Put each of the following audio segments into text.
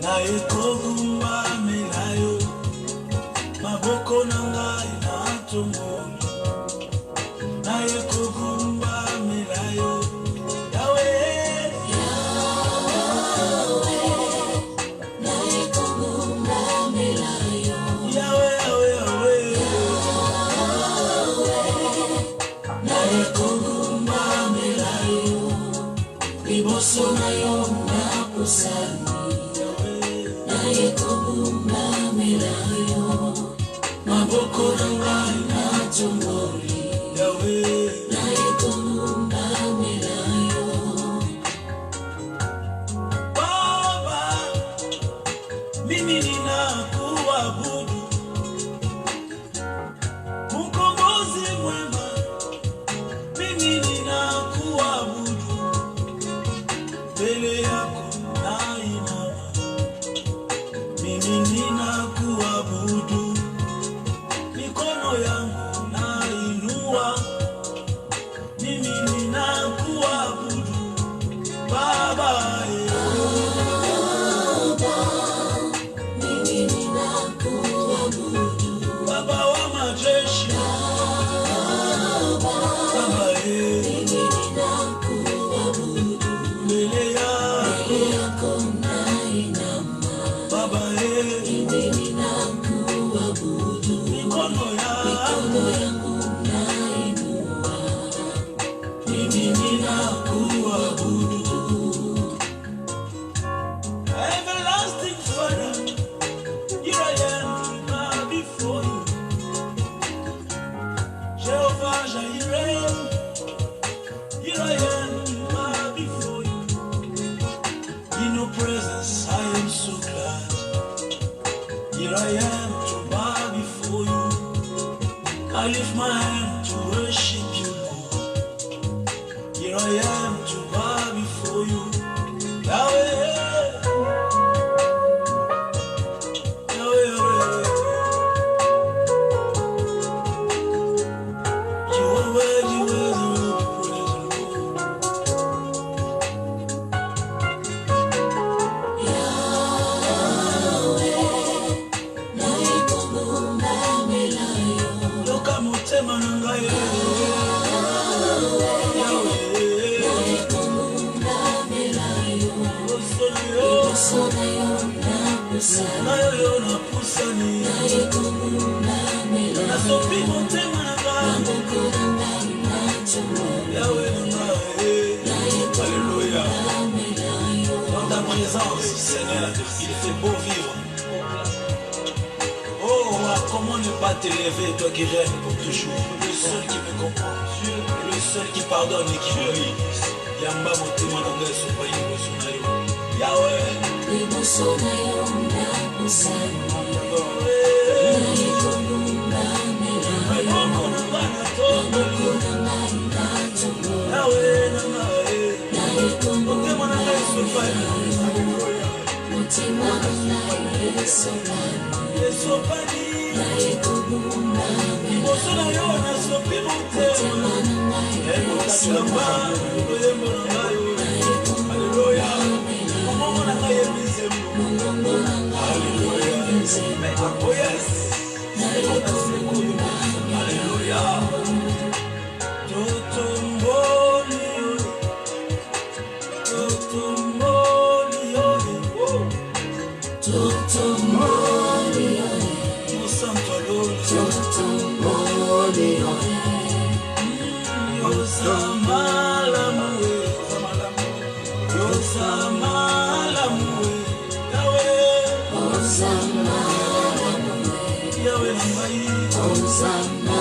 na ekogumba melayo maboko nangai na tomoni na ekogumba melayo Iboso na yo na kusani na ekogumba melayo maboko nangai na tomoni na ekogumba melayo Baba mimi ninakuabudu Mkombozi mwema mimi ninakuabudu mbele yako nainama mimi ninakuabudu mikono yangu nainua mimi ninakuabudu Baba mimi ninakuabudu Baba wa majeshi Baba mimi ninakuabudu mbele yako nainama Baba mimi ninakuabudu mikono yangu nainua mimi ninakuabudu Everlasting Father, here I am before you. Jehovah Jireh, here I am before you. In your presence I am so glad. Here I am to bow before you. I lift my hand to worship you, Lord. Here I am to bow before you. Yahweh, Yahweh, Yahweh. You are worthy, worthy, worthy, praise the Lord. na ekogumba melayo Loka motema na ngai. Yahweh, ekogumba melayo osolo yo, iboso na yo na kusani na yo yo napusani. na ekogumba melayo Nasopi motema na ngai. maboko nangai na tomoni Yahweh na ngai. Alléluia. Dans ta présence, Seigneur, il fait beau vivre. Oh, comment ne pas t'élever, toi qui règnes pour toujours. Le seul qui me comprend, le seul qui pardonne et qui guérit. Yamba motema na ngai sopa liboso na yo. Yahweh. liboso na yo na kusani na ekogumba melayo Maboko na ngai na tobe. maboko nangai na tomoni Yahweh na ngai. na ekogumba Motema na ngai sopa Alléluia. mutima nangai esopani Esopani. na ekogumba Liboso na yo nasopi motema. mutima nangai esopani Alléluia. Mongongo na ngai emisembo. mongongo nangai Alléluia. Oh yes. na ekogumba Alléluia. Totomboli yo. Totomboli yo. totomboli Mosanto Lord. totomboli Yosamalamu. Yosamalamu. Yahweh. osama Yahweh na ngai. osama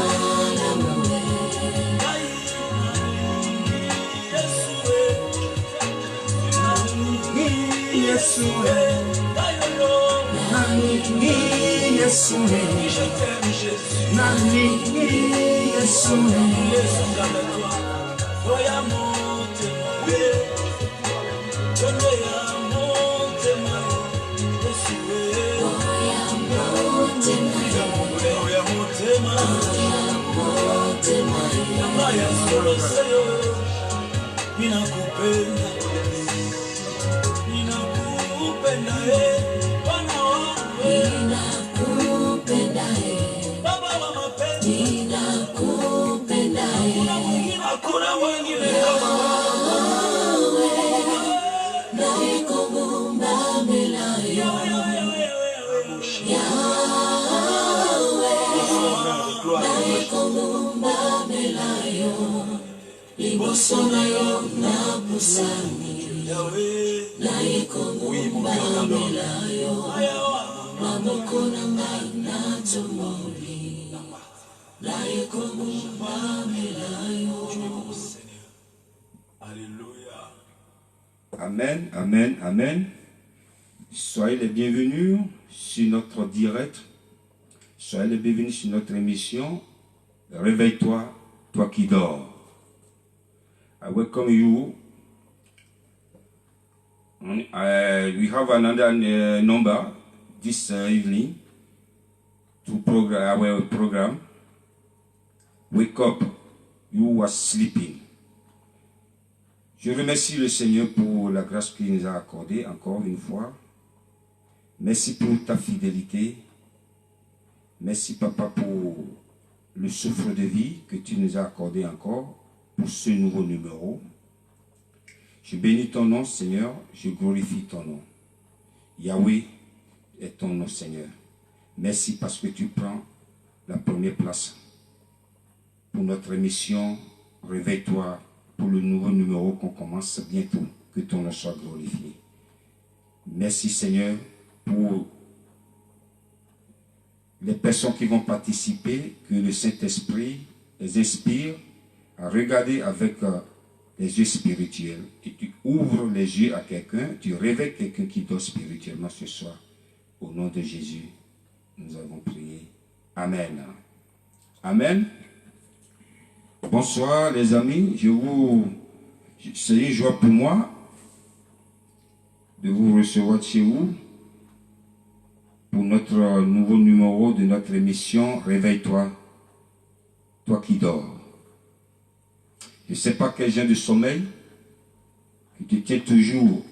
Ninakupenda, ninakupenda, Oui, mon cœur t'adore. Alléluia. Amen, amen, amen. Soyez les bienvenus sur notre direct. Soyez les bienvenus sur notre émission. Réveille-toi, toi qui dors. I welcome you. We have another number this evening to our program. Wake up, you are sleeping. Je remercie le Seigneur pour la grâce qu'il nous a accordée encore une fois. Merci pour ta fidélité. Merci, Papa, pour le souffle de vie que tu nous as accordé encore pour ce nouveau numéro. Je bénis ton nom, Seigneur. Je glorifie ton nom. Yahweh est ton nom, Seigneur. Merci parce que tu prends la première place pour notre émission. Réveille-toi pour le nouveau numéro qu'on commence bientôt. Que ton nom soit glorifié. Merci, Seigneur, pour les personnes qui vont participer, que le Saint-Esprit les inspire à regarder avec les yeux spirituels. Et tu ouvres les yeux à quelqu'un, tu réveilles quelqu'un qui dort spirituellement ce soir. Au nom de Jésus, nous avons prié. Amen. Amen. Bonsoir les amis, c'est une joie pour moi de vous recevoir chez vous pour notre nouveau numéro de notre émission Réveille-toi, toi qui dors. Je ne sais pas quel genre de sommeil qui te tient toujours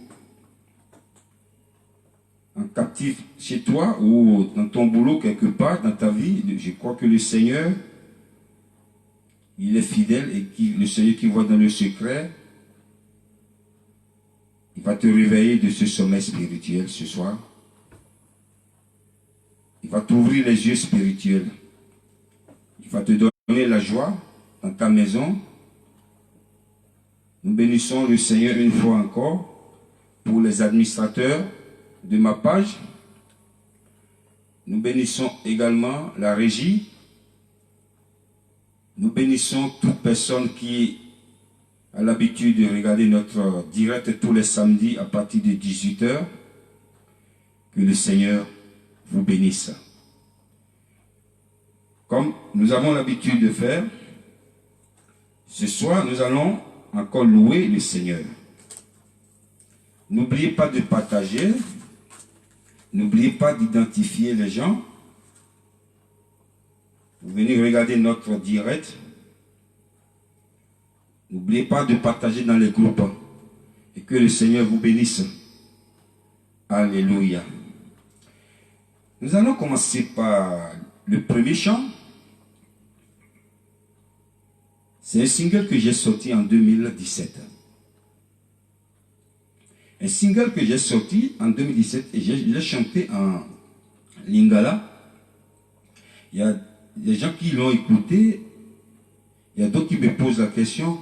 en captif chez toi ou dans ton boulot quelque part dans ta vie. Je crois que le Seigneur, il est fidèle et le Seigneur qui voit dans le secret, il va te réveiller de ce sommeil spirituel ce soir. Il va t'ouvrir les yeux spirituels. Il va te donner la joie dans ta maison. Nous bénissons le Seigneur une fois encore pour les administrateurs de ma page. Nous bénissons également la régie. Nous bénissons toute personne qui a l'habitude de regarder notre direct tous les samedis à partir de 18 h. Que le Seigneur vous bénisse. Comme nous avons l'habitude de faire, ce soir nous allons encore louer le Seigneur. N'oubliez pas de partager, n'oubliez pas d'identifier les gens. Vous venez regarder notre direct. N'oubliez pas de partager dans les groupes. Et que le Seigneur vous bénisse. Alléluia. Nous allons commencer par le premier chant. C'est un single que j'ai sorti en 2017. Un single que j'ai sorti en 2017 et je l'ai chanté en lingala. Il y a des gens qui l'ont écouté. Il y a d'autres qui me posent la question,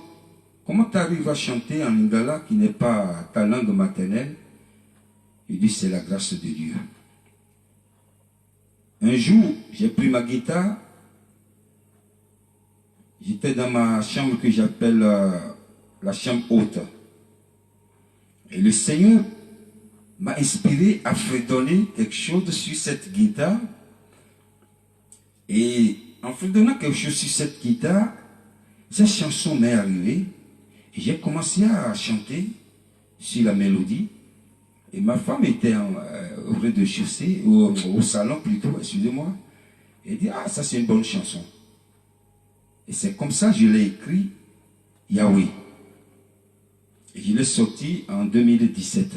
comment tu arrives à chanter en lingala qui n'est pas ta langue maternelle? Je dis, c'est la grâce de Dieu. Un jour, j'ai pris ma guitare. J'étais dans ma chambre que j'appelle la chambre haute. Et le Seigneur m'a inspiré à fredonner quelque chose sur cette guitare. Et en fredonnant quelque chose sur cette guitare, cette chanson m'est arrivée. Et j'ai commencé à chanter sur la mélodie. Et ma femme était au rez-de-chaussée, au salon plutôt, excusez-moi. Elle dit, ah, ça c'est une bonne chanson. Et c'est comme ça que je l'ai écrit, Yahweh. Et je l'ai sorti en 2017,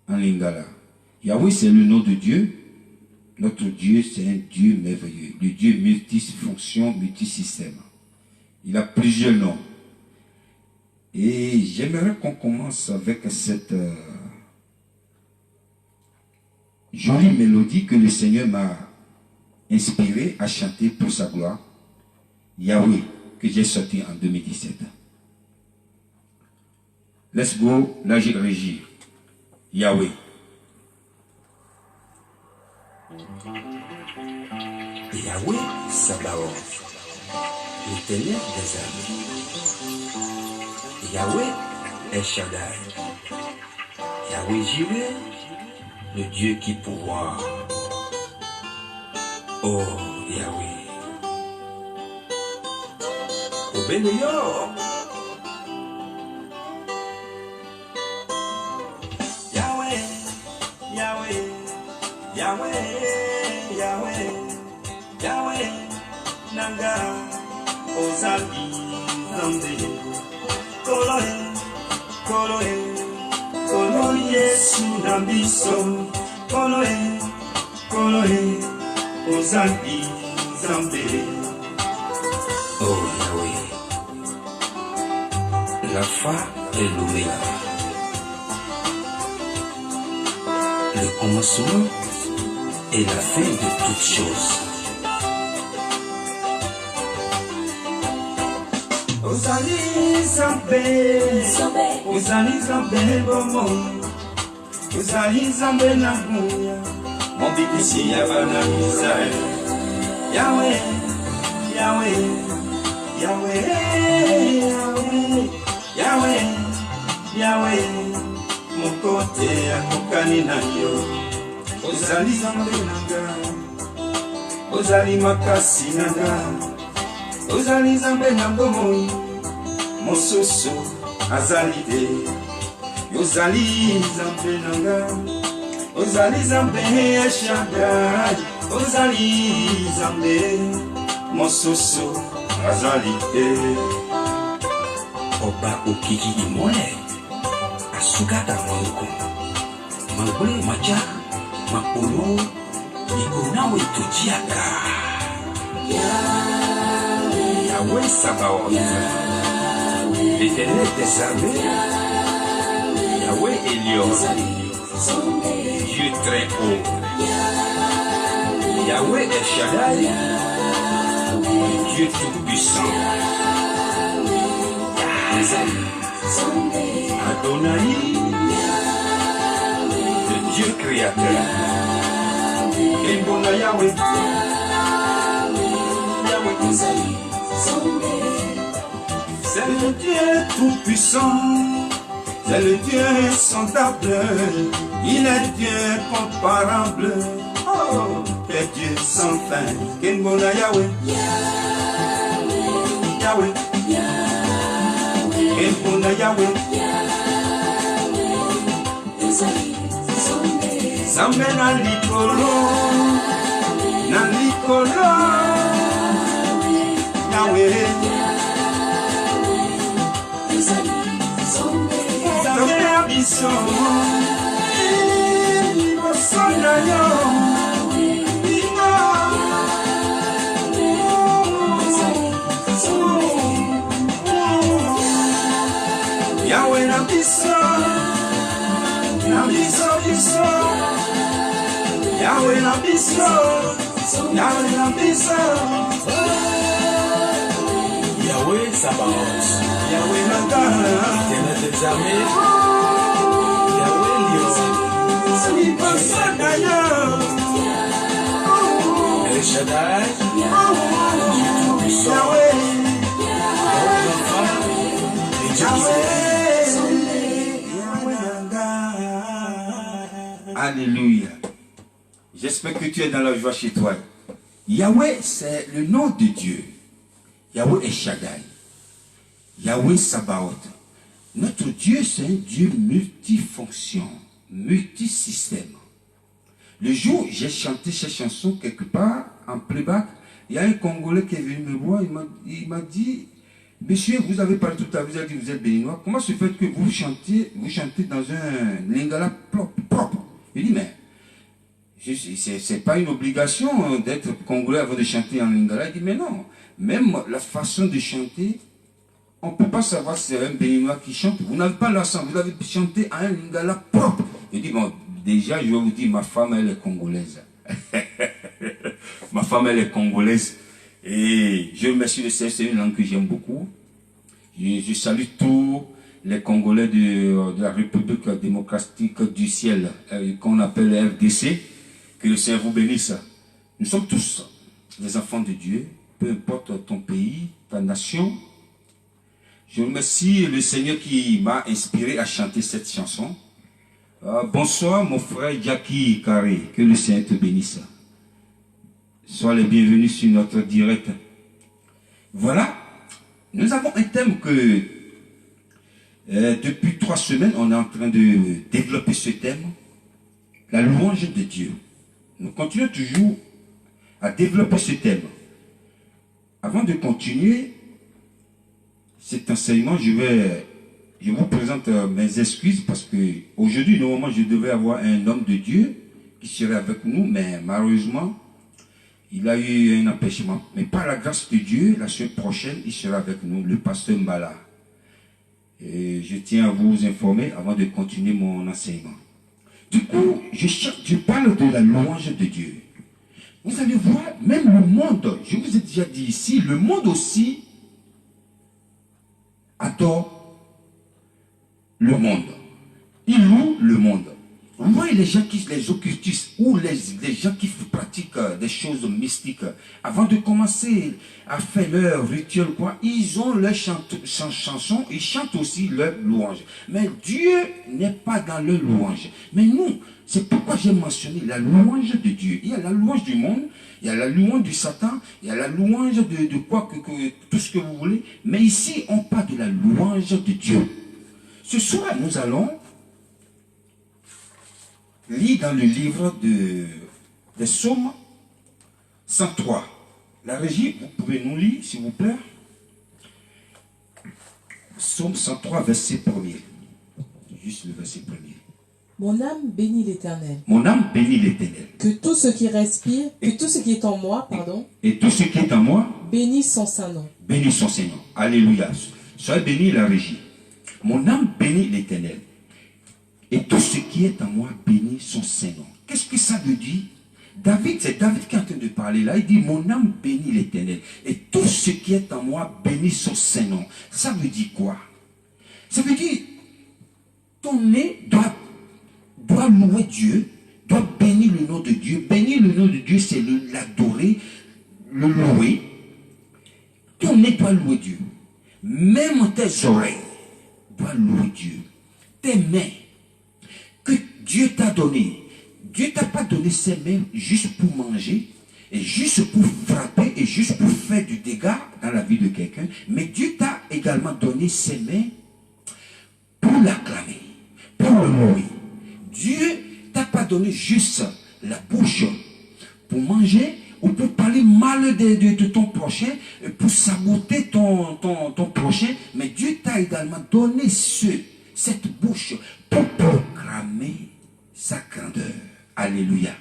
en lingala. Yahweh, c'est le nom de Dieu. Notre Dieu, c'est un Dieu merveilleux. Le Dieu multifonction, multisystème. Il a plusieurs noms. Et j'aimerais qu'on commence avec cette jolie mélodie que le Seigneur m'a inspiré à chanter pour sa gloire. Yahweh, que j'ai sorti en 2017. Let's go, la régie. Yahweh. Yahweh Sabaoth, l'éternel des armées. Yahweh El Shaddai. Yahweh Jireh, le Dieu qui pourvoit. Oh Yahweh. Obéléor. Yahweh, Yahweh, Yahweh, Yahweh, Yahweh, Nanga, Ozali, Nande, Koloe, Koloe, Koloe, Yesu, Nambiso, Koloe, Koloe, Ozali, Nande. Oh Yahweh, l'Alpha et l'Oméga, le commencement et la fin de toutes choses. Ozali Zambé, Ozali Zambé Bomo, Ozali Zambé Nabuya, mon bibisi Yavana Israël. Yahweh, Yahweh, Yahweh, Yahweh, Yahweh, Yahweh, mon côté à Kokani Nayo. Ozali Zambé Nanga, Ozali Makasi Nanga, Ozali Zambé Nabomoy, mon soso Azalide, Ozali Zambé Nanga, Ozali Zambé Shaddai, Ozali Zambé, mon soso Azalide. Oba Okiki Imole, Asugata Moko, Mangole Maja. Makolo, Ikona Wetojiaka. Yahweh Sabaoth, l'éternel des armées. Yahweh Elion, Dieu très haut. Yahweh El Shaddai, Dieu tout-puissant. Adonai, Dieu créateur. Kembona Yahweh. Yahweh. C'est le Dieu tout-puissant. C'est le Dieu insondable. Il est Dieu comparable. Oh, c'est Dieu sans fin. Kembona Yahweh. Yahweh. Kembona Yahweh. Zambé na likolo, Yahweh. Zambé abiso, Bosona yo, Yahweh na biso, biso. Yahweh la biso, Yahweh la biso. Yahweh Sabaoth, Yahweh Nanga, l'éternel des armées. Yahweh Lion, El Shaddai, Dieu tout-puissant. Yahweh l'Alpha et Dieu Israël. Alléluia. J'espère que tu es dans la joie chez toi. Yahweh, c'est le nom de Dieu. Yahweh est Shaddai. Yahweh Sabaoth. Notre Dieu, c'est un Dieu multifonction, multisystème. Le jour où j'ai chanté cette chanson quelque part, en playback, il y a un Congolais qui est venu me voir, il m'a dit, monsieur, vous avez parlé tout à l'heure, vous avez dit que vous êtes béninois, comment se fait que vous chantez dans un lingala propre? Il dit, mais c'est pas une obligation d'être congolais avant de chanter en lingala. Il dit, mais non, même la façon de chanter, on ne peut pas savoir si c'est un béninois qui chante. Vous n'avez pas l'accent, vous avez chanté à un lingala propre. Il dit, bon, déjà, je vais vous dire, ma femme, elle est congolaise. Ma femme, elle est congolaise. Et je remercie le Seigneur, c'est une langue que j'aime beaucoup. Je salue tous les Congolais de la République démocratique du ciel, qu'on appelle le RDC, que le Seigneur vous bénisse. Nous sommes tous des enfants de Dieu, peu importe ton pays, ta nation. Je remercie le Seigneur qui m'a inspiré à chanter cette chanson. Bonsoir mon frère Jackie Carré, que le Seigneur te bénisse. Sois les bienvenus sur notre direct. Voilà, nous avons un thème que depuis 3 semaines, on est en train de développer ce thème, la louange de Dieu. Nous continuons toujours à développer ce thème. Avant de continuer cet enseignement, je vous présente mes excuses parce que aujourd'hui, normalement, je devais avoir un homme de Dieu qui serait avec nous, mais malheureusement, il a eu un empêchement. Mais par la grâce de Dieu, la semaine prochaine, il sera avec nous, le pasteur Mbala. Et je tiens à vous informer avant de continuer mon enseignement. Du coup, je parle de la louange de Dieu. Vous allez voir, même le monde, je vous ai déjà dit ici, le monde aussi adore le monde. Il loue le monde. Vous voyez les gens les occultistes ou les gens qui pratiquent des choses mystiques, avant de commencer à faire leur rituel, ils ont leur chanson, ils chantent aussi leur louange. Mais Dieu n'est pas dans leur louange. Mais nous, c'est pourquoi j'ai mentionné la louange de Dieu. Il y a la louange du monde, il y a la louange du Satan, il y a la louange de quoi que tout ce que vous voulez. Mais ici, on parle de la louange de Dieu. Ce soir, nous allons lire dans le livre des Psaumes 103. La régie, vous pouvez nous lire, s'il vous plaît. Psaume 103, verset 1er. Juste le verset 1er. Mon âme bénit l'Éternel. Mon âme bénit l'Éternel. Que tout ce qui respire, que tout ce qui est en moi, et tout ce qui est en moi, bénisse son saint nom. Bénis son Seigneur. Alléluia. Soyez bénis la régie. Mon âme bénit l'Éternel. Et tout ce qui est en moi bénit son Saint-Nom. Qu'est-ce que ça veut dire? C'est David qui est en train de parler là. Il dit, mon âme bénit l'Éternel. Et tout ce qui est en moi bénit son Saint-Nom. Ça veut dire quoi? Ça veut dire, ton nez doit louer Dieu, doit bénir le nom de Dieu. Bénir le nom de Dieu, c'est l'adorer, le louer. Ton nez doit louer Dieu. Même tes oreilles doivent louer Dieu. Tes mains que Dieu t'a donné. Dieu t'a pas donné ses mains juste pour manger, et juste pour frapper, et juste pour faire du dégât dans la vie de quelqu'un. Mais Dieu t'a également donné ses mains pour l'acclamer, pour le louer. Dieu t'a pas donné juste la bouche pour manger, ou pour parler mal de ton prochain, pour saboter ton prochain. Mais Dieu t'a également donné cette bouche pour proclamer sa grandeur. Alléluia.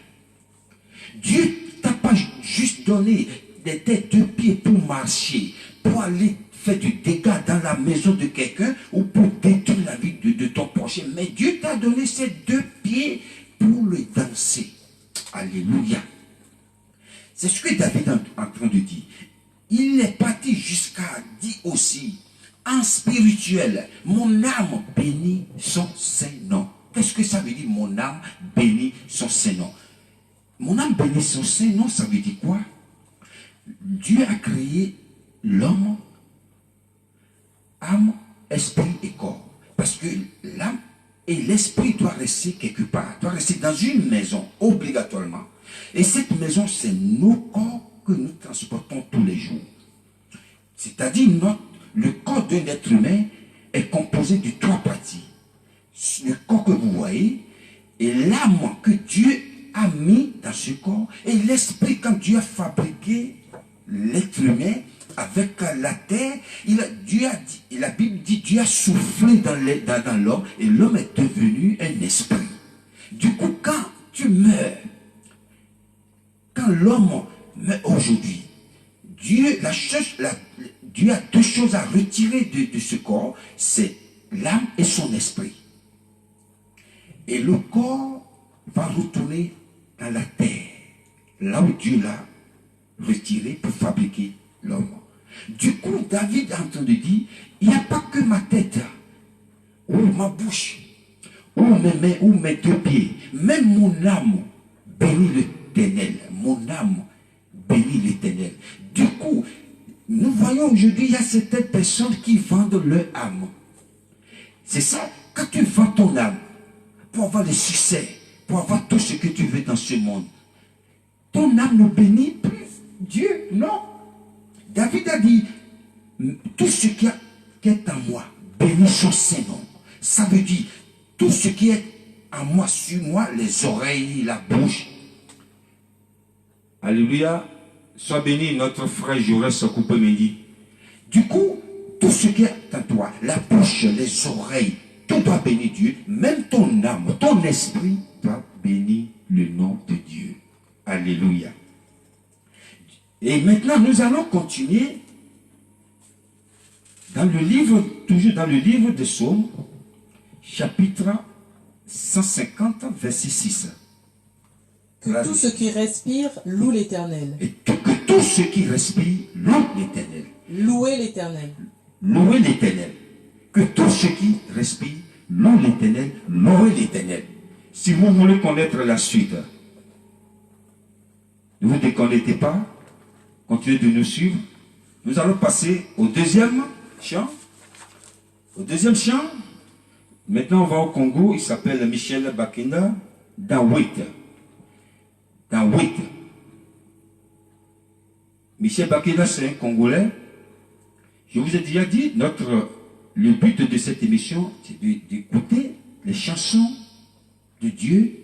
Dieu t'a pas juste donné tes 2 pieds pour marcher, pour aller faire du dégât dans la maison de quelqu'un ou pour détruire la vie de ton prochain. Mais Dieu t'a donné ces 2 pieds pour le danser. Alléluia. C'est ce que David est en train de dire. Il est parti jusqu'à dire aussi, en spirituel, mon âme bénit son Saint-Nom. Qu'est-ce que ça veut dire, mon âme bénit son Saint-Nom? Mon âme bénit son Saint-Nom, ça veut dire quoi? Dieu a créé l'homme, âme, esprit et corps. Parce que l'âme et l'esprit doivent rester quelque part, doivent rester dans une maison, obligatoirement. Et cette maison, c'est nos corps que nous transportons tous les jours. C'est-à-dire, le corps d'un être humain est composé de 3 parties. Le corps que vous voyez, et l'âme que Dieu a mis dans ce corps, et l'esprit, quand Dieu a fabriqué l'être humain avec la terre, la Bible dit, Dieu a soufflé dans l'homme, et l'homme est devenu un esprit. Du coup, quand tu meurs, quand l'homme meurt aujourd'hui, Dieu a 2 choses à retirer de ce corps, c'est l'âme et son esprit. Et le corps va retourner dans la terre, là où Dieu l'a retiré pour fabriquer l'homme. Du coup, David est en train de dire, il n'y a pas que ma tête ou ma bouche, ou mes mains, ou mes deux pieds, même mon âme bénit l'Éternel. Mon âme bénit l'Éternel. Du coup, nous voyons aujourd'hui, il y a certaines personnes qui vendent leur âme. C'est ça, quand tu vends ton âme, pour avoir le succès, pour avoir tout ce que tu veux dans ce monde, ton âme ne bénit plus Dieu, non. David a dit, tout ce qui est en moi, bénis son Saint-Nom. Ça veut dire, tout ce qui est en moi, sur moi, les oreilles, la bouche. Alléluia. Sois béni, notre frère Jaurès Coupé-Mendy. Du coup, tout ce qui est en toi, la bouche, les oreilles, tout doit bénir Dieu. Même ton âme, ton esprit doit bénir le nom de Dieu. Alléluia. Et maintenant, nous allons continuer dans le livre, toujours dans le livre de Psaumes, chapitre 150, verset 6. Que tout ce qui respire loue l'Éternel. Et que tout ce qui respire loue l'Éternel. Louez l'Éternel. Louez l'Éternel. Que tout ce qui respire loue l'Éternel. Louez l'Éternel. Si vous voulez connaître la suite, ne vous déconnectez pas, continuez de nous suivre. Nous allons passer au deuxième chant. Au deuxième chant, maintenant on va au Congo, il s'appelle Michel Bakenda, dans 8. Dans 8. Michel Bakenda, c'est un Congolais. Je vous ai déjà dit, le but de cette émission, c'est d'écouter les chansons de Dieu,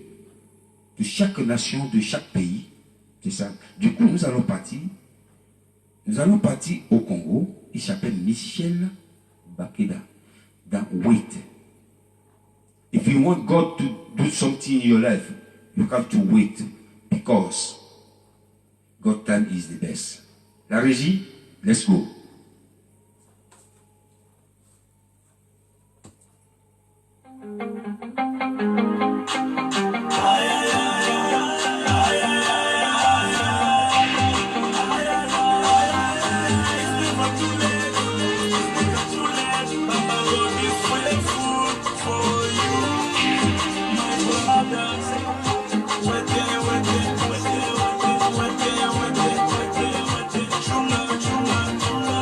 de chaque nation, de chaque pays. C'est ça. Du coup, nous allons partir au Congo. Il s'appelle Michel Bakeda, dans 8. If you want God to do something in your life, you have to wait, because God's time is the best. La régie, let's go. Chunga, chunga, chunga.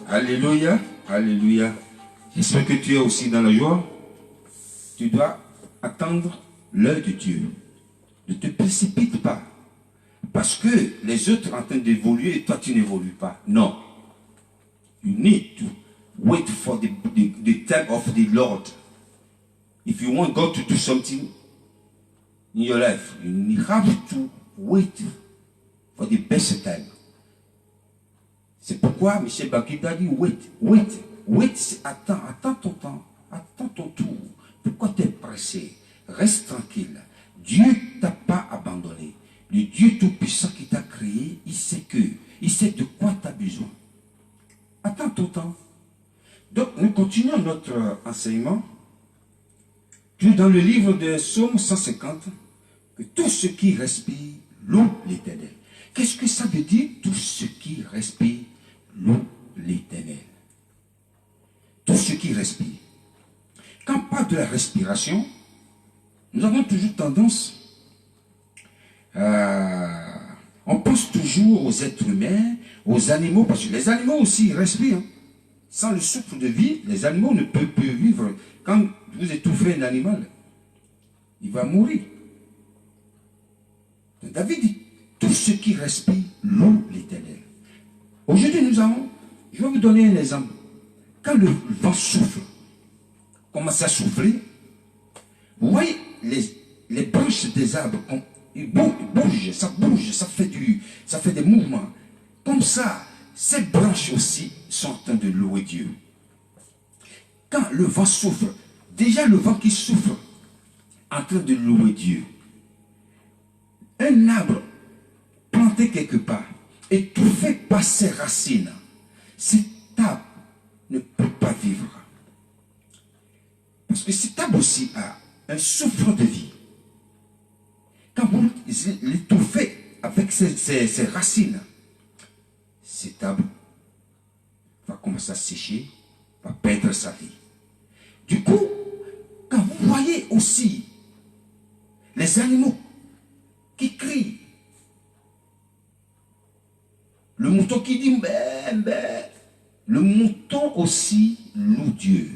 Alléluia. Alléluia. J'espère que tu es aussi dans la joie. Tu dois attendre l'heure de Dieu. Ne te précipite pas. Parce que les autres sont en train d'évoluer et toi tu n'évolues pas. Non. You need to wait for the time of the Lord. If you want God to do something in your life, you have to wait for the best time. C'est pourquoi Michel Bakita dit wait, attends ton temps, attends ton tour. Pourquoi tu es pressé? Reste tranquille. Dieu ne t'a pas abandonné. Le Dieu Tout-Puissant qui t'a créé, il sait de quoi tu as besoin. Attends ton temps. Donc, nous continuons notre enseignement. Tout dans le livre de Psaume 150, que tout ce qui respire loue l'Éternel. Qu'est-ce que ça veut dire, tout ce qui respire loue l'Éternel? Tout ce qui respire. Quand on parle de la respiration, nous avons toujours tendance on pense toujours aux êtres humains, aux animaux, parce que les animaux aussi respirent. Sans le souffle de vie, les animaux ne peuvent plus vivre. Quand vous étouffez un animal, il va mourir. Donc David dit, tout ce qui respire loue l'Éternel. Aujourd'hui, je vais vous donner un exemple. Quand le vent souffle, commence à souffler, vous voyez les branches des arbres, ils bougent, ça fait des mouvements. Comme ça, ces branches aussi sont en train de louer Dieu. Quand le vent souffle, déjà le vent qui souffle, en train de louer Dieu. Un arbre planté quelque part, étouffé par ses racines, cet arbre ne peut pas vivre. Parce que cet arbre aussi a un souffle de vie. Quand vous l'étouffez avec ses racines, cet arbre va commencer à sécher, va perdre sa vie. Du coup, quand vous voyez aussi les animaux qui crient, le mouton qui dit bé, bé, le mouton aussi loue Dieu.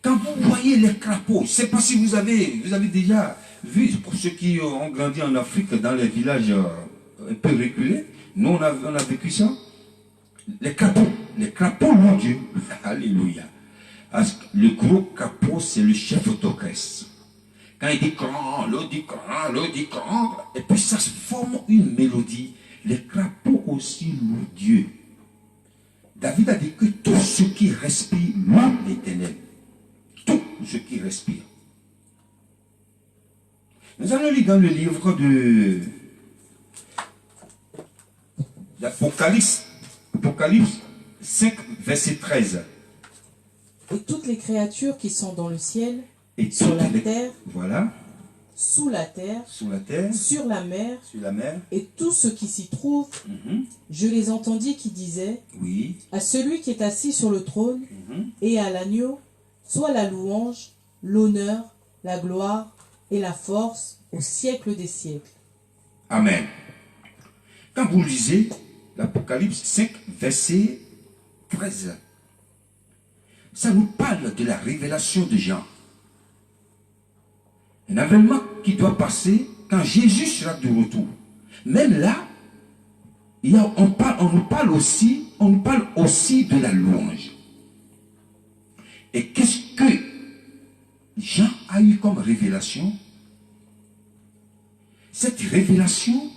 Quand vous voyez les crapauds, je ne sais pas si vous avez déjà vu, pour ceux qui ont grandi en Afrique, dans les villages un peu reculés, nous on a vécu ça. Les crapauds louent Dieu. Alléluia. Le gros crapaud, c'est le chef d'orchestre. Quand il dit cran, l'autre dit cran, l'autre dit cran, et puis ça se forme une mélodie. Les crapauds aussi louent Dieu. David a dit que tout ce qui respire loue l'Éternel. Tout ce qui respire. Nous allons lire dans le livre de l'Apocalypse, Apocalypse 5, verset 13. Et toutes les créatures qui sont dans le ciel, Et sur la toutes les- terre, Voilà, sous la terre, sur la terre, sur la mer, sur la mer. et tout ce qui s'y trouve, je les entendis qui disaient, Oui. à celui qui est assis sur le trône Mhm. et à l'agneau, soit la louange, l'honneur, la gloire et la force au siècle des siècles. Amen. Quand vous lisez l'Apocalypse 5, verset 13, ça nous parle de la révélation de Jean. Un événement qui doit passer quand Jésus sera de retour. Même là, on nous parle aussi de la louange. Et qu'est-ce que Jean a eu comme révélation? Cette révélation,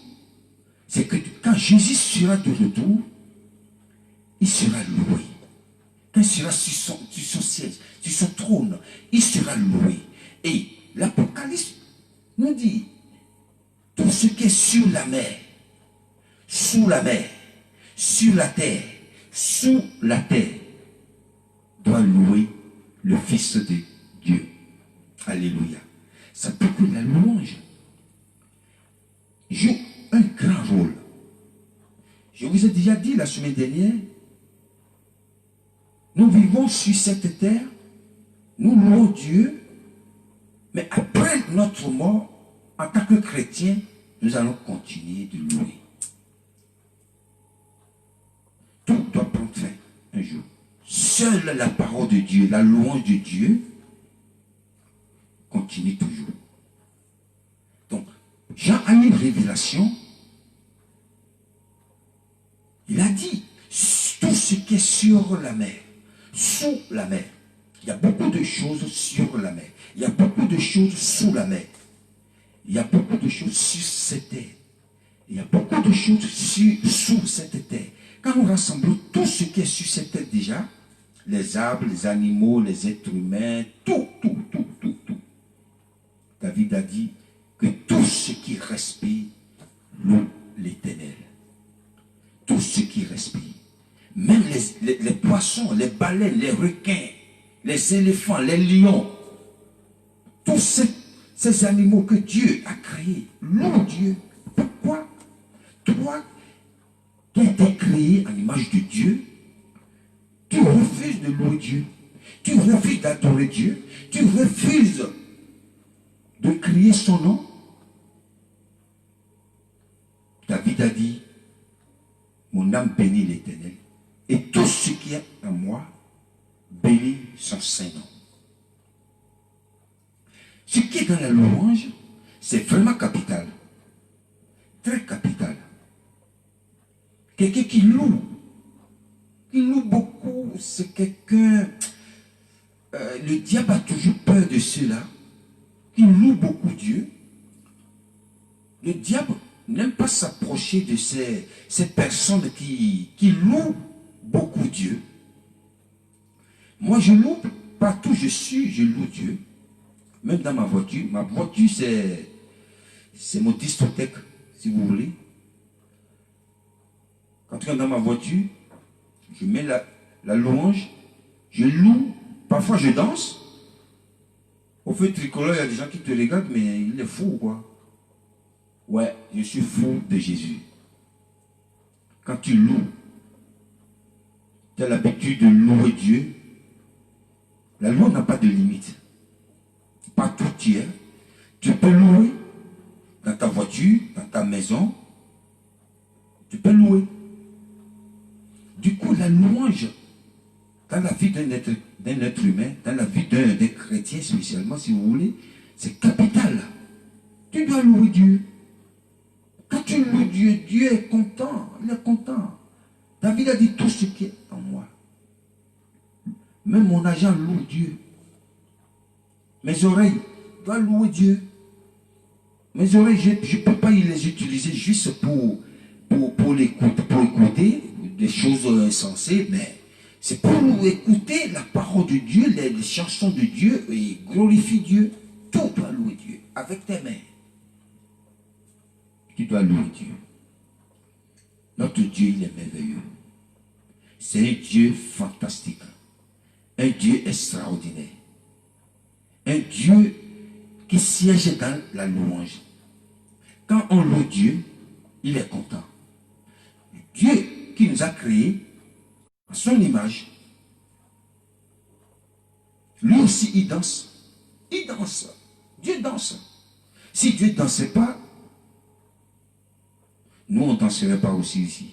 c'est que quand Jésus sera de retour, il sera loué. Quand il sera sur son siège, sur son trône, il sera loué. Et l'Apocalypse nous dit, tout ce qui est sur la mer, sous la mer, sur la terre, sous la terre, doit louer le Fils de Dieu. Alléluia. Ça peut que la louange joue un grand rôle. Je vous ai déjà dit la semaine dernière, nous vivons sur cette terre, nous louons Dieu, mais après notre mort, en tant que chrétiens, nous allons continuer de louer. Tout doit prendre fin. jour. Seule la parole de Dieu, la louange de Dieu, continue toujours. Donc, Jean a eu une révélation. Il a dit, tout ce qui est sur la mer, sous la mer. Il y a beaucoup de choses sur la mer. Il y a beaucoup de choses sous la mer. Il y a beaucoup de choses sur cette terre. Il y a beaucoup de choses sous cette terre. Quand nous rassemblons tout ce qui est sur cette terre déjà, les arbres, les animaux, les êtres humains, tout. David a dit que tout ce qui respire loue l'Éternel. Tout ce qui respire. Même les poissons, les baleines, les requins, les éléphants, les lions, tous ces animaux que Dieu a créés, louent Dieu. Pourquoi? Toi, qui as été créé en image de Dieu, tu refuses de louer Dieu. Tu refuses d'adorer Dieu. Tu refuses de crier son nom. David a dit, mon âme bénit l'Éternel. Et tout ce qui est en moi bénit son Saint-Nom. Ce qui est dans la louange, c'est vraiment capital. Très capital. Quelqu'un qui loue beaucoup, c'est quelqu'un... le diable a toujours peur de ceux-là, qui louent beaucoup Dieu. Le diable n'aime pas s'approcher de ces personnes qui louent beaucoup Dieu. Moi, je loue partout je loue Dieu. Même dans ma voiture. Ma voiture, c'est mon discothèque, si vous voulez. Quand tu es dans ma voiture, je mets la louange, je loue, parfois je danse. Au feu tricolore, il y a des gens qui te regardent, mais il est fou, quoi. Ouais, je suis fou de Jésus. Quand tu loues, tu as l'habitude de louer Dieu. La loi n'a pas de limite. Partout tu es, tu peux louer dans ta voiture, dans ta maison. Tu peux louer. Du coup, la louange, dans la vie d'un être humain, dans la vie d'un chrétien spécialement, si vous voulez, c'est capital. Tu dois louer Dieu. Quand tu loues Dieu, Dieu est content. Il est content. David a dit tout ce qui est en moi. Même mon agent loue Dieu. Mes oreilles doivent louer Dieu. Mes oreilles, je ne peux pas les utiliser juste pour écouter des choses insensées, mais c'est pour nous écouter la parole de Dieu, les chansons de Dieu et glorifier Dieu. Tout doit louer Dieu avec tes mains. Tu dois louer Dieu. Notre Dieu, il est merveilleux. C'est un Dieu fantastique. Un Dieu extraordinaire. Un Dieu qui siège dans la louange. Quand on loue Dieu, il est content. Dieu qui nous a créés à son image, lui aussi il danse. Il danse. Dieu danse. Si Dieu ne dansait pas, nous on ne danserait pas aussi ici.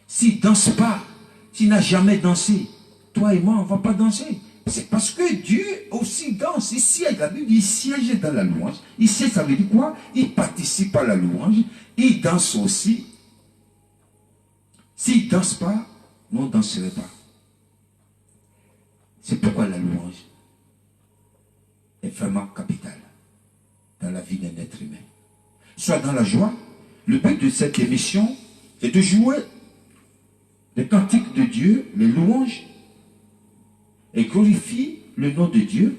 S'il ne danse pas, s'il n'a jamais dansé, toi et moi, on ne va pas danser. C'est parce que Dieu aussi danse. Il siège, la Bible dit, il siège dans la louange. Il siège, ça veut dire quoi? Il participe à la louange. Il danse aussi. S'il ne danse pas, nous on ne danserait pas. C'est pourquoi la louange est vraiment capitale dans la vie d'un être humain. Soit dans la joie, le but de cette émission est de jouer les cantiques de Dieu, les louanges, et glorifier le nom de Dieu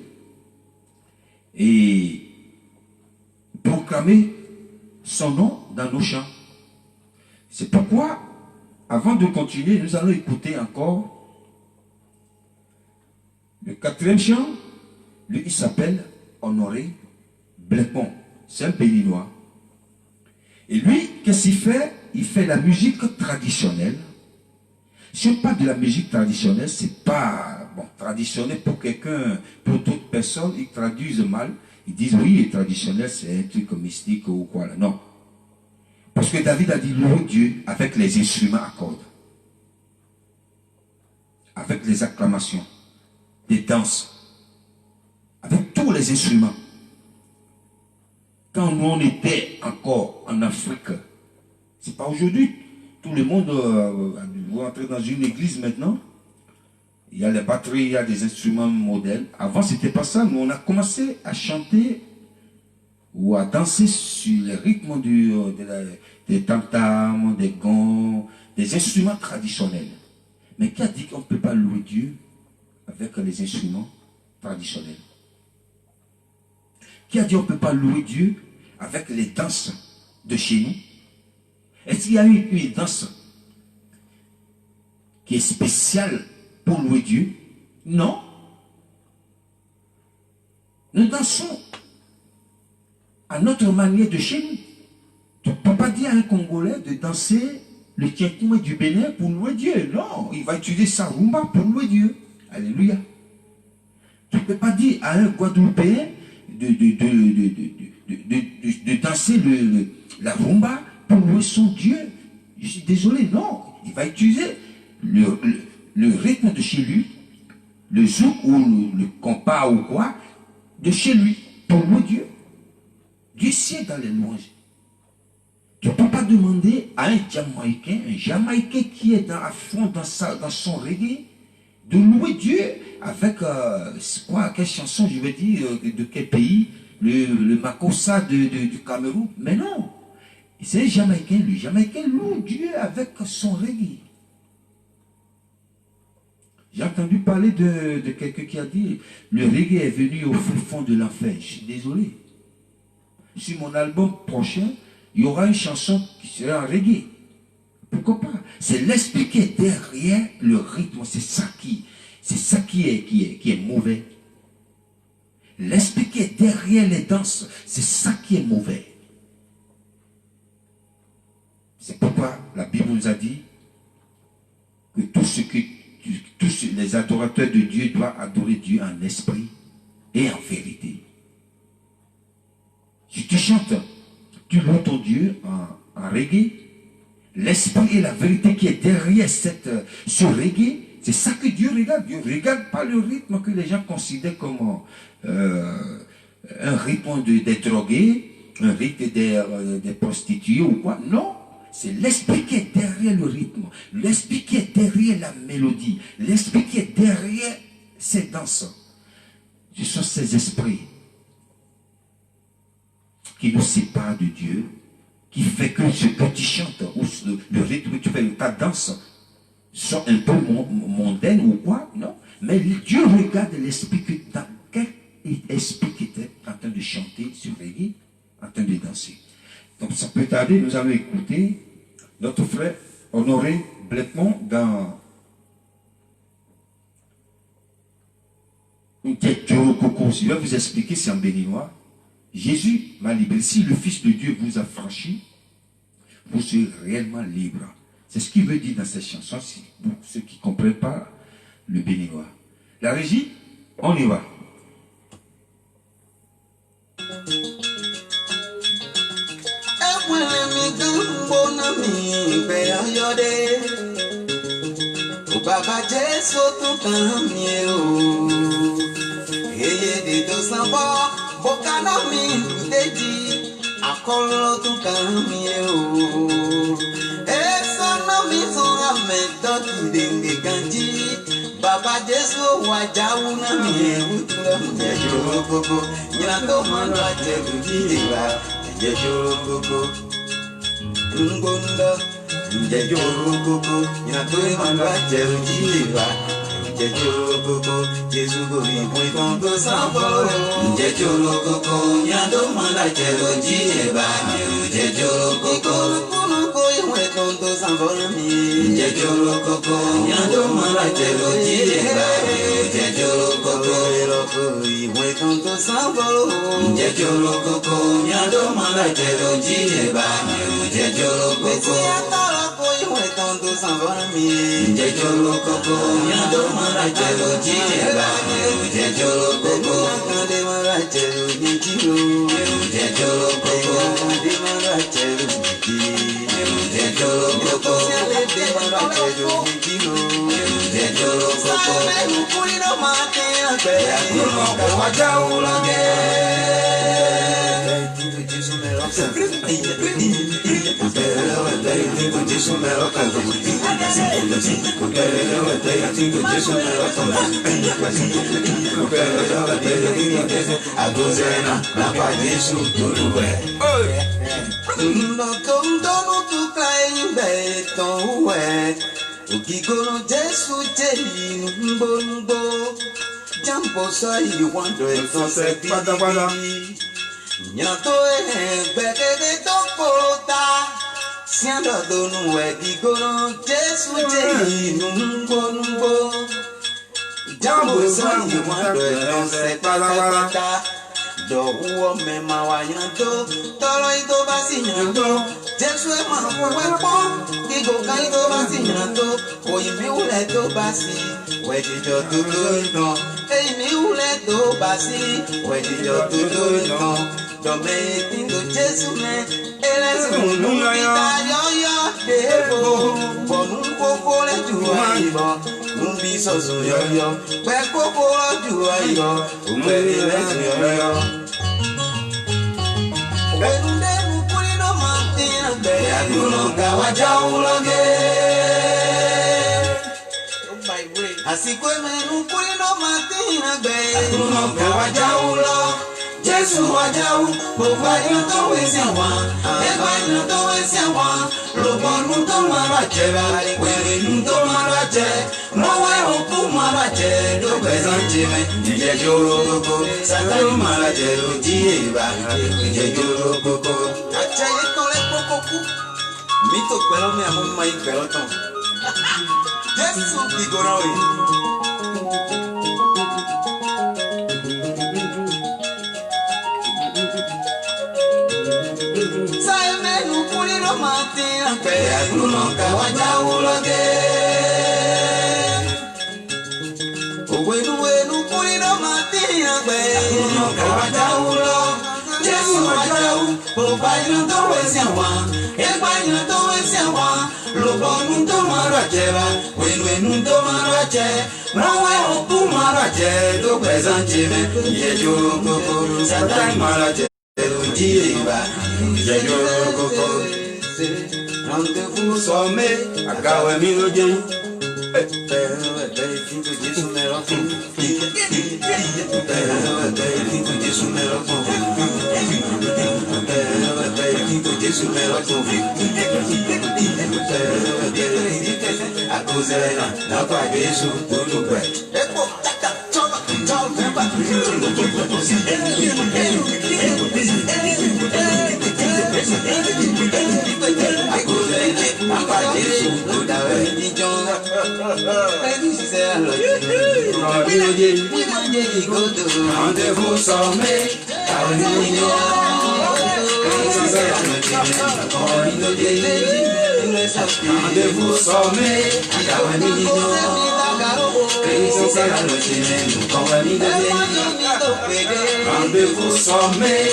et proclamer son nom dans nos chants. C'est pourquoi, avant de continuer, nous allons écouter encore le 4e chant. Lui, il s'appelle Honoré Blépon. C'est un Béninois. Et lui, qu'est-ce qu'il fait? Il fait la musique traditionnelle. Si on parle de la musique traditionnelle, c'est pas bon, traditionnel pour quelqu'un, pour d'autres personnes, ils traduisent mal. Ils disent oui, traditionnel, c'est un truc mystique ou quoi là. Non. Parce que David a dit louer Dieu avec les instruments à cordes. avec les acclamations, des danses, avec tous les instruments. Quand nous on était encore en Afrique, c'est pas aujourd'hui. Tout le monde, vous entrez dans une église maintenant, il y a les batteries, il y a des instruments modernes. Avant, c'était pas ça. Nous, on a commencé à chanter ou à danser sur les rythmes des tam-tams, des gons, des instruments traditionnels. Mais qui a dit qu'on ne peut pas louer Dieu avec les instruments traditionnels? Qui a dit qu'on ne peut pas louer Dieu avec les danses de chez nous? Est-ce qu'il y a une danse qui est spéciale pour louer Dieu? Non. Nous dansons à notre manière de chez nous. Tu ne peux pas dire à un Congolais de danser le tienkoumé du Bénin pour louer Dieu. Non, il va utiliser sa rumba pour louer Dieu. Alléluia. Tu ne peux pas dire à un Guadeloupéen de danser la rumba pour louer son Dieu. Je suis désolé, non. Il va utiliser le rythme de chez lui, le zouk ou le compas ou quoi, de chez lui, pour louer Dieu. Dieu sait dans les louanges. Tu ne peux pas demander à un Jamaïcain qui est à fond dans son reggae, de louer Dieu avec, quelle chanson, je vais dire, de quel pays, le Makossa du Cameroun. Mais non, c'est un Jamaïcain, le Jamaïcain loue Dieu avec son reggae. J'ai entendu parler de quelqu'un qui a dit, le reggae est venu au fond de l'enfer. Je suis désolé. Sur mon album prochain, il y aura une chanson qui sera en reggae. Pourquoi pas? C'est l'esprit qui est derrière le rythme. C'est ça qui est mauvais. L'esprit qui est derrière les danses, c'est ça qui est mauvais. C'est pourquoi la Bible nous a dit que tous les adorateurs de Dieu doivent adorer Dieu en esprit et en vérité. Si tu chantes, tu loues ton Dieu en reggae, l'esprit et la vérité qui est derrière ce reggae, c'est ça que Dieu regarde. Dieu ne regarde pas le rythme que les gens considèrent comme un rythme des drogués, un rythme des prostituées ou quoi. Non, c'est l'esprit qui est derrière le rythme, l'esprit qui est derrière la mélodie, l'esprit qui est derrière ces danses. Ce sont ces esprits qui nous séparent de Dieu, qui fait que ce que tu chantes, ou le rythme que tu fais, ta danse, sont un peu mondaine ou quoi, non? Mais Dieu regarde l'esprit dans quel esprit qui était en train de chanter sur reggae, en train de danser. Donc ça peut tarder, nous allons écouter notre frère Honoré Bletmont dans une tête de coco. Je vais vous expliquer, c'est en béninois. Jésus m'a libéré. Si le Fils de Dieu vous a franchi, vous serez réellement libre. C'est ce qu'il veut dire dans cette chanson, pour ceux qui ne comprennent pas le béninois. La régie, on y va. Baba Jesu tu kamie o, eye de do sambo, bokana mi deji, akolo tu kamie o, esana mi songa meto kidenge kanji, Baba Jesu wajawu na mi utula mjejo koko, nyanto mando ajeru jiwa, mjejo koko, ngondo. Jejorogogo, yàtọ̀ ìmọ̀lá jẹ̀rù jíjìbá. Jejorogogo, Jésù gorí ìwé kan tó sábọ̀. Jejorogogo, yàtọ̀ ìmọ̀lá jẹ̀rù jíjìbá. Jejorogogo, kúnukú ìwé kan tó sábọ̀ mi. Jejorogogo, yàtọ̀ ìmọ̀lá jẹ̀rù jíjìbá. Jejorogogo, ìrọ̀kọ̀ ìwé kan tó sábọ̀. Jejorogogo, yàtọ̀ ìmọ̀lá jẹ̀rù jíjìbá. Jejorogogo. Tanto sanvarmi, jejolo koko, yando mara jelo jiba, jejolo koko, kande mara jelo jijiro, jejolo koko, kande mara jelo jijiro, jejolo koko, kande mara jelo jijiro, jejolo koko, Jambo so you want to exhaust Nyato beke tokota Siando donu digoro Jesu numbo Jambo so you want to exhaust Do uo mema wa nyanto Toro ito basi nyanto Jesu wepo Gigo kaido basi nyanto Oyi mi ule to basi Wejijo tutu ino Ei mi ule to basi Wejijo tutu ino Dome tindo Jesu me Elesu Numpita yoyo Debo Bonu koko le juwa ibo Numbi sozo yoyo Kwe koko le juwa ibo Umwe lesu yoyo Wenunde nukuri no matina Be aduno kawaja uloge Asikwe menukuri no matina Be aduno kawaja ulo Jesu wajau Bogwa yuto wezi awa Eba yuto wezi awa Lobo nuto marache Wele nuto marache Mwawe oku marache Dobe zanchime Nije joro koko Satani marache Lojieba Nije joro koko Acha yekole kokoku Mito kwelo me amuma ikwelo ton Jesu kigorawe Aguno kawaja uloge Wenu kuri no matina Be Aguno kawaja ulo Jesu wajau Boba yuto wezi awa Eba yuto wezi awa Lobo nuto maracheba Wenu nuto marache Mwawe oku marache Do kwezanchime Yejoro koko Satani marache Ujieba Yejoro koko Rendez-vous sommet, à Kawamiloje. Rendez-vous sommet, rendez-vous sommet,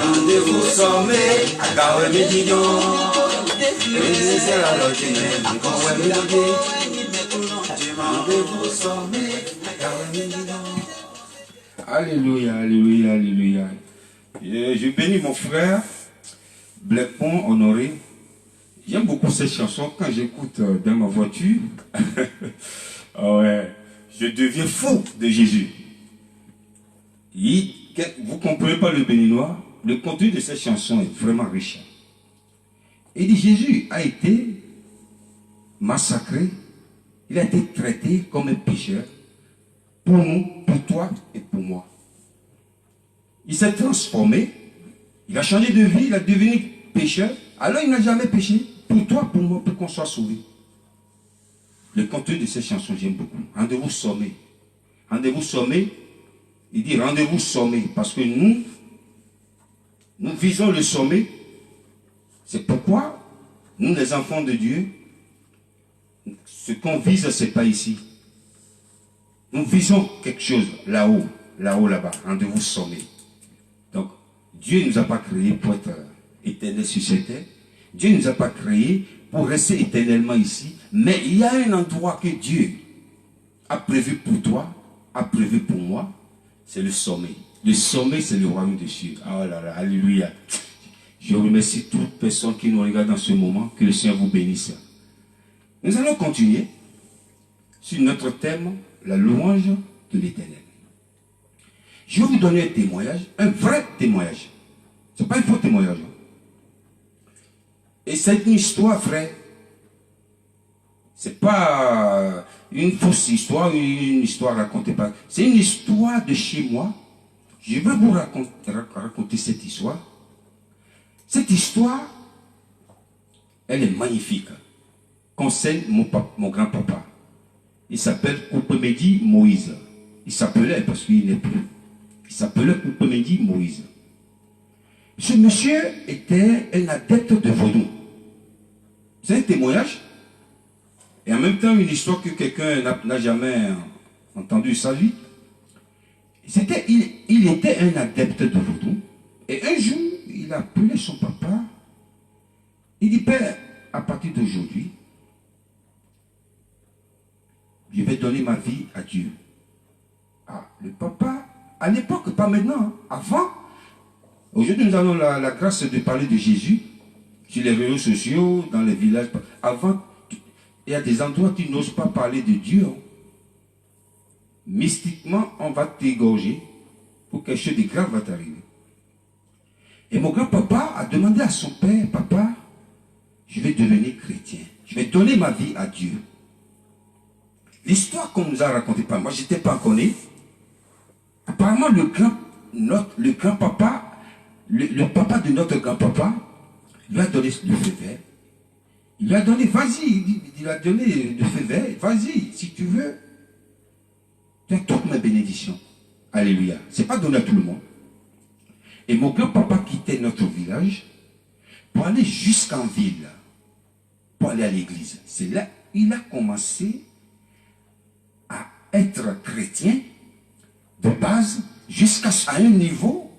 rendez-vous sommet, rendez-vous sommet, rendez-vous sommet, Alléluia, alléluia, alléluia. Je bénis mon frère Blackpont, Honoré. J'aime beaucoup cette chanson. Quand j'écoute dans ma voiture, ouais, je deviens fou de Jésus. Vous ne comprenez pas le béninois, le contenu de cette chanson est vraiment riche. Il dit Jésus a été massacré, il a été traité comme un pécheur pour nous, pour toi et pour moi. Il s'est transformé, il a changé de vie, il a devenu pécheur, alors il n'a jamais péché, pour toi, pour moi, pour qu'on soit sauvé. Le contenu de cette chanson, j'aime beaucoup. Rendez-vous sommet. Rendez-vous sommet. Il dit rendez-vous sommet. Parce que nous visons le sommet. C'est pourquoi, nous les enfants de Dieu, ce qu'on vise, ce n'est pas ici. Nous visons quelque chose là-haut, là-bas. Rendez-vous sommet. Donc, Dieu ne nous a pas créés pour être éternels sur cette terre. Dieu ne nous a pas créés pour rester éternellement ici. Mais il y a un endroit que Dieu a prévu pour toi, a prévu pour moi. C'est le sommet. Le sommet, c'est le royaume des cieux. Oh là là, alléluia. Je remercie toute personne qui nous regarde dans ce moment. Que le Seigneur vous bénisse. Nous allons continuer sur notre thème, la louange de l'Éternel. Je vais vous donner un témoignage, un vrai témoignage. Ce n'est pas un faux témoignage. Et c'est une histoire vraie. Ce n'est pas une fausse histoire, une histoire racontée par... C'est une histoire de chez moi. Je vais vous raconter cette histoire. Cette histoire, elle est magnifique. Concerne mon grand-papa. Il s'appelle Koupemedi Moïse. Il s'appelait, parce qu'il n'est plus. Il s'appelait Koupemedi Moïse. Ce monsieur était un adepte de vaudou. C'est un témoignage. Et en même temps, une histoire que quelqu'un n'a jamais entendu sa vie. Il était un adepte de vaudou. Et un jour, il a appelé son papa. Il dit, Père, à partir d'aujourd'hui, je vais donner ma vie à Dieu. Ah, le papa, à l'époque, pas maintenant, hein, avant. Aujourd'hui, nous avons la grâce de parler de Jésus sur les réseaux sociaux, dans les villages. Avant, il y a des endroits où tu n'oses pas parler de Dieu. Hein. Mystiquement, on va t'égorger pour quelque chose de grave va t'arriver. Et mon grand-papa a demandé à son père, papa, je vais devenir chrétien. Je vais donner ma vie à Dieu. L'histoire qu'on nous a racontée, moi je n'étais pas connu. Apparemment, le grand-papa, le papa de notre grand-papa, lui a donné le feu vert. Il lui a donné, vas-y, il a donné le feu vert, vas-y, si tu veux. Tu as toutes mes bénédictions. Alléluia. Ce n'est pas donné à tout le monde. Et mon grand-papa quittait notre village pour aller jusqu'en ville, pour aller à l'église. C'est là qu'il a commencé à être chrétien de base jusqu'à un niveau.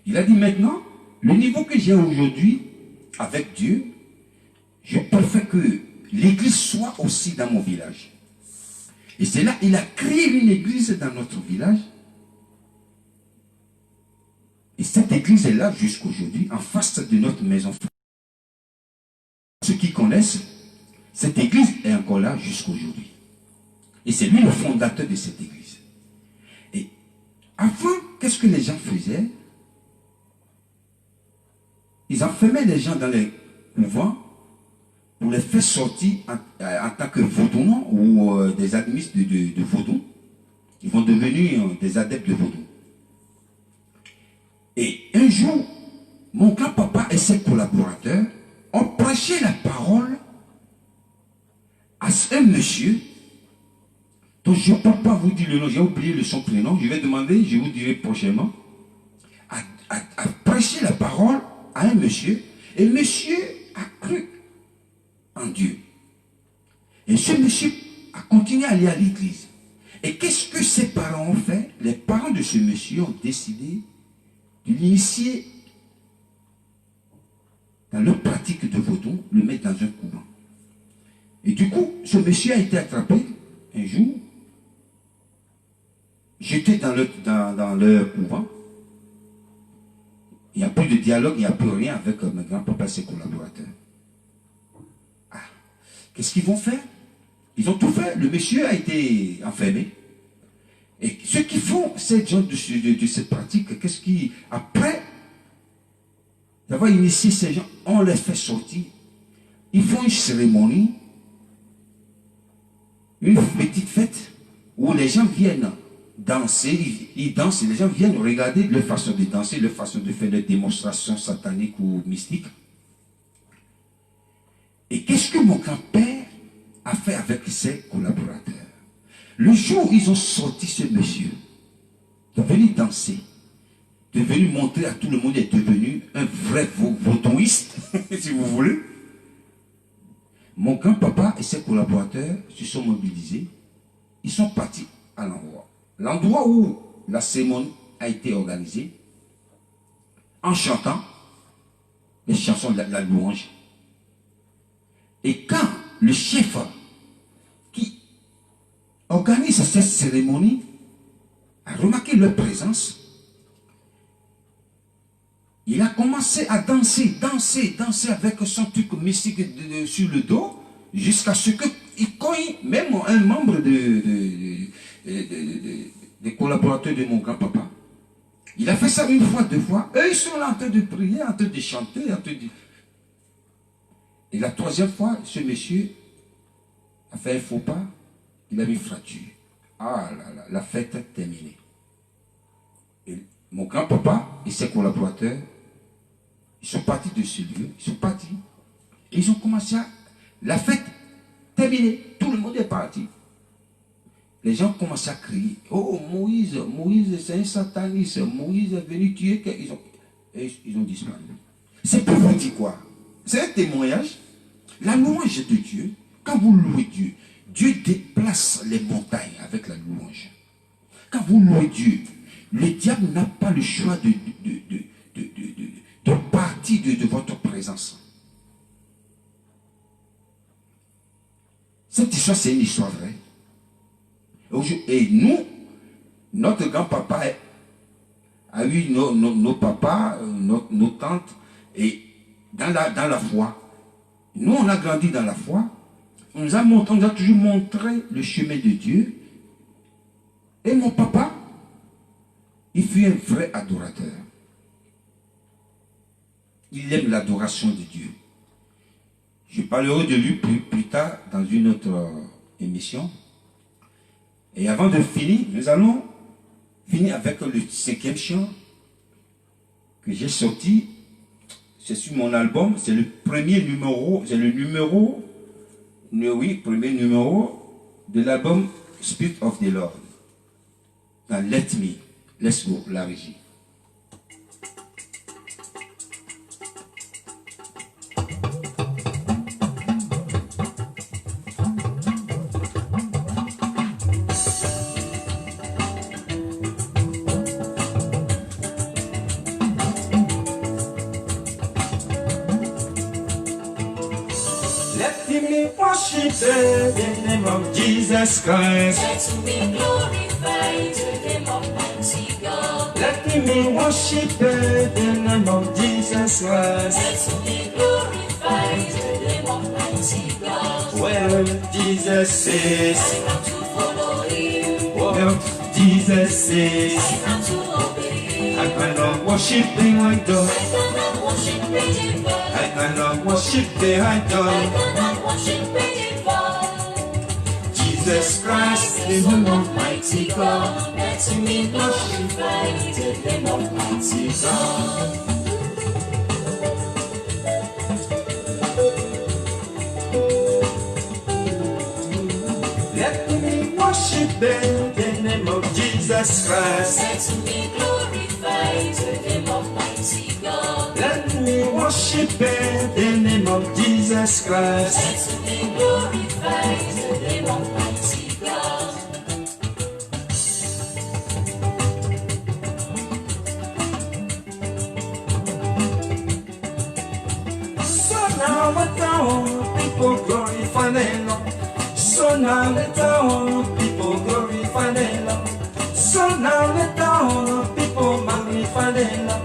Il a dit maintenant, le niveau que j'ai aujourd'hui avec Dieu, je préfère que l'église soit aussi dans mon village. Et c'est là qu'il a créé une église dans notre village. Et cette église est là jusqu'aujourd'hui, en face de notre maison. Ceux qui connaissent, cette église est encore là jusqu'aujourd'hui. Et c'est lui le fondateur de cette église. Et avant, qu'est-ce que les gens faisaient? Ils enfermaient les gens dans les couvents pour les faire sortir en tant que vaudou ou des adeptes de vaudou. Ils vont devenir des adeptes de vaudou. Et un jour, mon grand-papa et ses collaborateurs ont prêché la parole à un monsieur dont je ne peux pas vous dire le nom, j'ai oublié son prénom, je vais demander, je vous dirai prochainement, à prêcher la parole à un monsieur, et monsieur a cru en Dieu. Et ce monsieur a continué à aller à l'église. Et qu'est-ce que ses parents ont fait? Les parents de ce monsieur ont décidé de l'initier dans leur pratique de vaudou, le mettre dans un couvent. Et du coup, ce monsieur a été attrapé un jour, jeté dans leur couvent. Il n'y a plus de dialogue, il n'y a plus rien avec mes grands-papas et ses collaborateurs. Ah, qu'est-ce qu'ils vont faire? Ils ont tout fait. Le monsieur a été enfermé. Et ceux qui font ces gens de cette pratique, qu'est-ce qui, après d'avoir initié ces gens, on les fait sortir. Ils font une cérémonie, une petite fête, où les gens viennent danser, ils dansent, et les gens viennent regarder leur façon de danser, leur façon de faire des démonstrations sataniques ou mystiques. Et qu'est-ce que mon grand-père a fait avec ses collaborateurs? Le jour où ils ont sorti ce monsieur, de venir danser, de venir montrer à tout le monde, est devenu un vrai vaudouiste, si vous voulez. Mon grand-papa et ses collaborateurs se sont mobilisés. Ils sont partis à l'endroit. L'endroit où la cérémonie a été organisée, en chantant les chansons de la louange. Et quand le chef qui organise cette cérémonie a remarqué leur présence, il a commencé à danser avec son truc mystique sur le dos, jusqu'à ce qu'il cogne même un membre des collaborateurs de mon grand-papa. Il a fait ça une fois, deux fois. Eux, ils sont là en train de prier, en train de chanter, en train de... Et la troisième fois, ce monsieur a fait un faux pas, il a mis fracture. Ah là là, la fête est terminée. Et mon grand-papa et ses collaborateurs, ils sont partis de ce lieu, ils sont partis. Et ils ont commencé à... La fête terminée, tout le monde est parti. Les gens commencent à crier, oh Moïse, c'est un sataniste, Moïse est venu tuer quelqu'un. Ils ont disparu. C'est pour vous dire quoi? C'est un témoignage. La louange de Dieu, quand vous louez Dieu, Dieu déplace les montagnes avec la louange. Quand vous louez Dieu, le diable n'a pas le choix de partir de votre présence. Cette histoire, c'est une histoire vraie. Et nous, notre grand-papa a eu nos papas, nos tantes, et dans la foi. Nous, on a grandi dans la foi. On nous a toujours montré le chemin de Dieu. Et mon papa, il fut un vrai adorateur. Il aime l'adoration de Dieu. Je parlerai de lui plus tard dans une autre émission. Et avant de finir, nous allons finir avec le 5e chant que j'ai sorti. C'est sur mon album, c'est le premier numéro, premier numéro de l'album Spirit of the Lord. Dans Let Me, Let's Go, la régie. The name of Jesus Christ. Let me glorify the name of mighty God. Let me worship the name of Jesus Christ. Let me glorify the name of mighty God. Well, Jesus says, I come to follow him. well, Jesus says, I come to obey him. I cannot worship the idol. I cannot worship the divine. I cannot worship the idol. I cannot worship the divine. Jesus Christ, the The name Son of of mighty God. Let me glorify the name of mighty God. Let me worship the name of Jesus Christ. Let me glorify the name of mighty God. Let me worship the name of Jesus Christ. Let me glorify the name of mighty God. So now let all people glorify the Lord. So now let all people glorify the Lord. So now let all people magnify the Lord.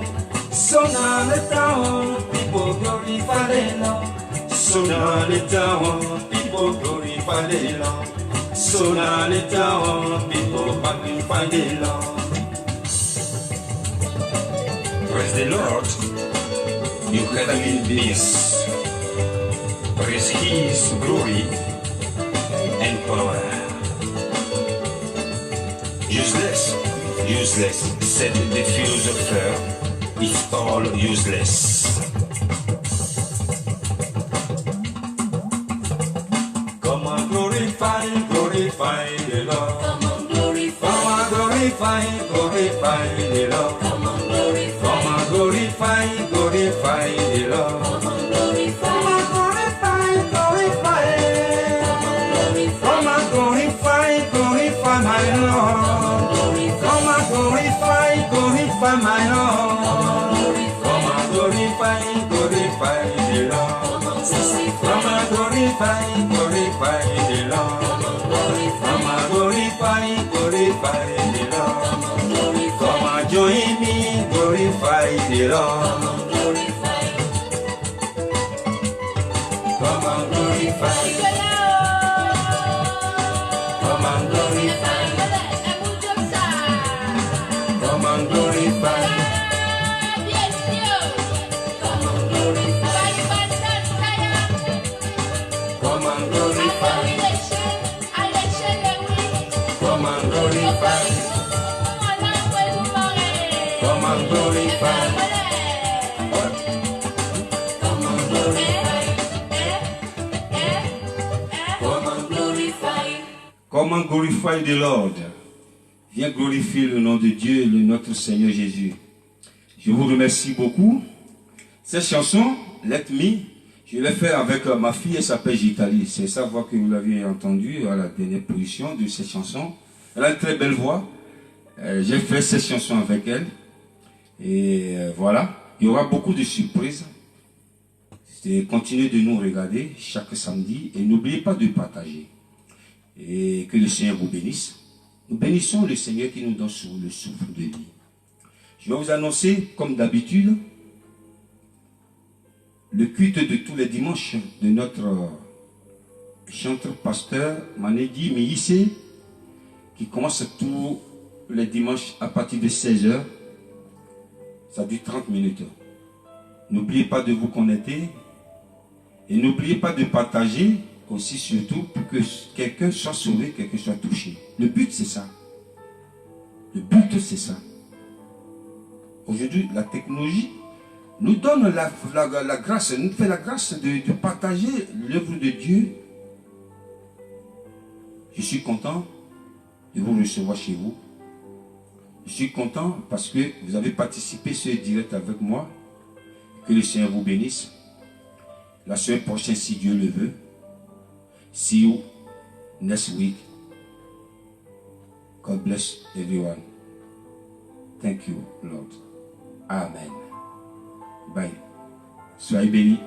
So So now the town, people glorify the Lord. So now the town, people glorify the Lord. So now the town, people magnify the Lord. Praise the Lord, you heavenly beings. Praise His glory and power. Useless, useless, said the philosopher, it's all useless. Come on, glorify, glorify the Lord. Come on, glorify. Come on, glorify, glorify the Lord. Come on, glorify. Come on, glorify, glorify the Lord. Come on, glorify. Come on, glorify, glorify. Come on, glorify, glorify my Lord. Come on, glorify, glorify my Lord. Come on, glorify, glorify the Lord. Come on, glorify, glorify the Lord. Come on, glorify, glorify the Lord. Come on, join me, glorify the Lord. Come on, glorify. Come on, glorify. Come on, glorify. Come on, glorify. Come on, glorify. Come on, glorify. Come on, glorify. Come and glorify the Lord. Viens glorifier le nom de Dieu, le notre Seigneur Jésus. Je vous remercie beaucoup. Cette chanson, Let Me, je l'ai fait avec ma fille, elle s'appelle Gitali. C'est sa voix que vous l'avez entendue à la dernière position de cette chanson. Elle a une très belle voix. J'ai fait cette chanson avec elle. Et voilà, il y aura beaucoup de surprises. Continuez de nous regarder chaque samedi et n'oubliez pas de partager. Et que le Seigneur vous bénisse. Nous bénissons le Seigneur qui nous donne sur le souffle de vie. Je vais vous annoncer, comme d'habitude, le culte de tous les dimanches de notre chanteur pasteur Manedi Miïsé, qui commence tous les dimanches à partir de 16h. Ça dure 30 minutes. N'oubliez pas de vous connecter et n'oubliez pas de partager aussi, surtout pour que quelqu'un soit sauvé, quelqu'un soit touché. Le but, c'est ça. Le but, c'est ça. Aujourd'hui, la technologie nous donne la grâce, nous fait la grâce de partager l'œuvre de Dieu. Je suis content de vous recevoir chez vous. Je suis content parce que vous avez participé à ce direct avec moi. Que le Seigneur vous bénisse. La semaine prochaine, si Dieu le veut. See you next week. God bless everyone. Thank you, Lord. Amen. Bye. Soyez bénis.